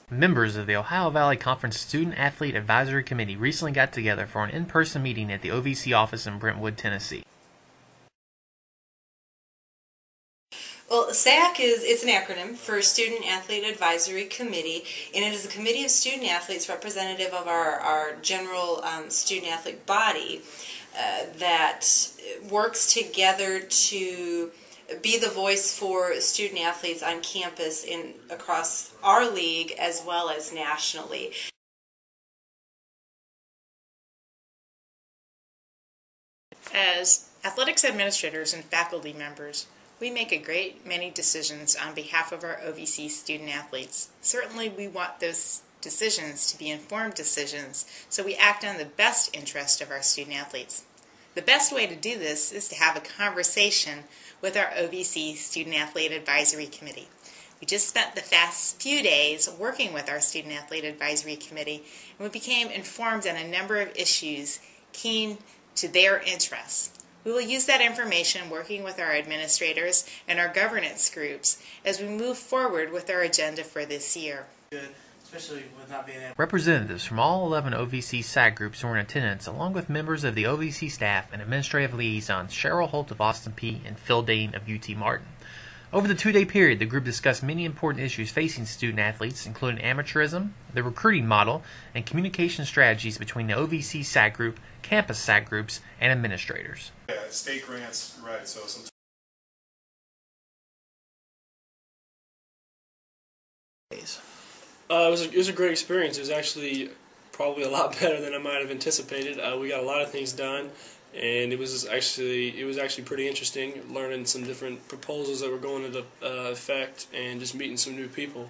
Members of the Ohio Valley Conference Student Athlete Advisory Committee recently got together for an in-person meeting at the OVC office in Brentwood, Tennessee. Well, SAAC it's an acronym for Student Athlete Advisory Committee, and it is a committee of student athletes representative of our general student athlete body that works together to be the voice for student athletes on campus across our league as well as nationally. As athletics administrators and faculty members, we make a great many decisions on behalf of our OVC student athletes. Certainly we want those decisions to be informed decisions, so we act on the best interest of our student athletes. The best way to do this is to have a conversation with our OVC Student Athlete Advisory Committee. We just spent the past few days working with our Student Athlete Advisory Committee, and we became informed on a number of issues keen to their interests. We will use that information working with our administrators and our governance groups as we move forward with our agenda for this year. Good, especially with not being able. Representatives from all 11 OVC SAAC groups were in attendance, along with members of the OVC staff and administrative liaisons Cheryl Holt of Austin Peay and Phil Dane of UT Martin. Over the two-day period, the group discussed many important issues facing student athletes, including amateurism, the recruiting model, and communication strategies between the OVC SAAC group, campus SAAC groups, and administrators. Yeah, state grants, right, so some. It was a great experience. It was actually probably a lot better than I might have anticipated. We got a lot of things done, and it was actually pretty interesting learning some different proposals that were going into effect and just meeting some new people.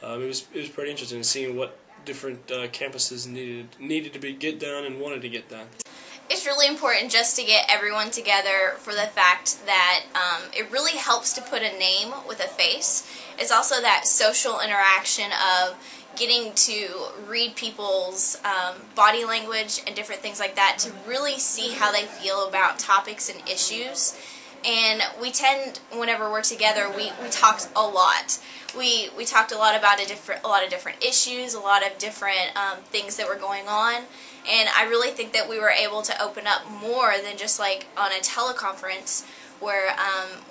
It was pretty interesting seeing what different campuses needed to get done and wanted to get done. It's really important just to get everyone together for the fact that it really helps to put a name with a face. It's also that social interaction of getting to read people's body language and different things like that to really see how they feel about topics and issues. And we tend, whenever we're together, we talked a lot. We talked a lot about a lot of different issues, a lot of different things that were going on. And I really think that we were able to open up more than just like on a teleconference where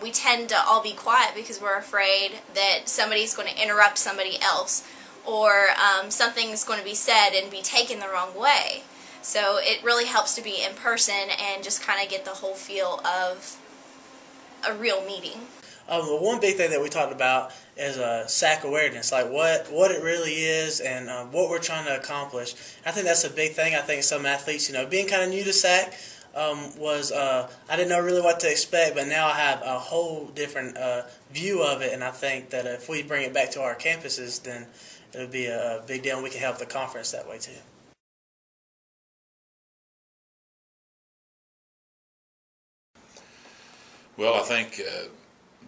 we tend to all be quiet because we're afraid that somebody's going to interrupt somebody else or something's going to be said and be taken the wrong way. So it really helps to be in person and just kind of get the whole feel of a real meeting. The one big thing that we talked about is SAAC awareness, like what it really is and what we're trying to accomplish. I think that's a big thing. I think some athletes, being kind of new to SAAC, I didn't know really what to expect, but now I have a whole different view of it, and I think that if we bring it back to our campuses, then it would be a big deal, and we can help the conference that way too. Well, I think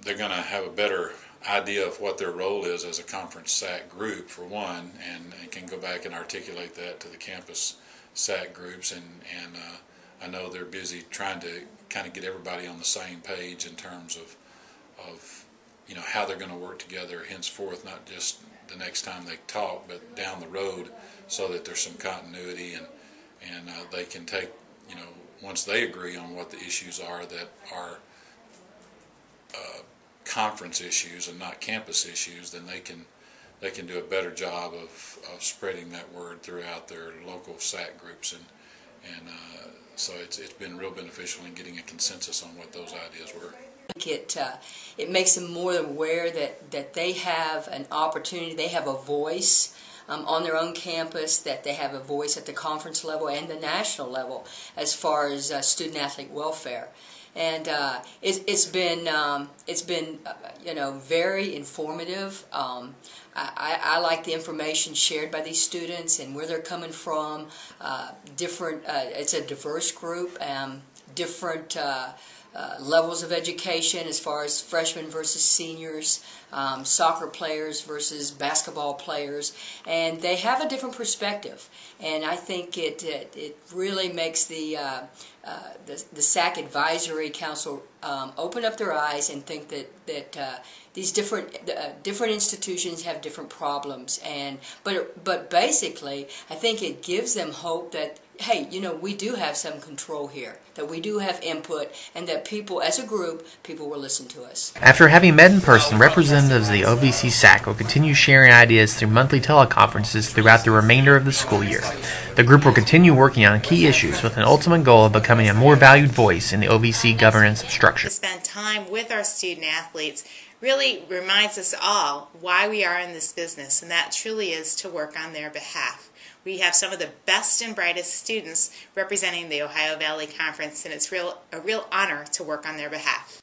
they're going to have a better idea of what their role is as a conference SAAC group, for one, and can go back and articulate that to the campus SAAC groups. And I know they're busy trying to kind of get everybody on the same page in terms of how they're going to work together henceforth, not just the next time they talk, but down the road, so that there's some continuity and they can take, once they agree on what the issues are that are conference issues and not campus issues, then they can do a better job of spreading that word throughout their local SAAC groups, and so it's been real beneficial in getting a consensus on what those ideas were. It makes them more aware that they have an opportunity, they have a voice on their own campus, that they have a voice at the conference level and the national level as far as student athlete welfare. And it's been very informative. I like the information shared by these students and where they're coming from. It's a diverse group, different levels of education as far as freshmen versus seniors, soccer players versus basketball players, and they have a different perspective. And I think it really makes the SAAC Advisory Council open up their eyes and think that these different institutions have different problems, but basically I think it gives them hope that, hey, we do have some control here, that we do have input, and that people, as a group, people will listen to us. After having met in person, representatives of the OVC SAAC will continue sharing ideas through monthly teleconferences throughout the remainder of the school year. The group will continue working on key issues with an ultimate goal of becoming a more valued voice in the OVC governance structure. To spend time with our student athletes really reminds us all why we are in this business, and that truly is to work on their behalf. We have some of the best and brightest students representing the Ohio Valley Conference, and it's a real honor to work on their behalf.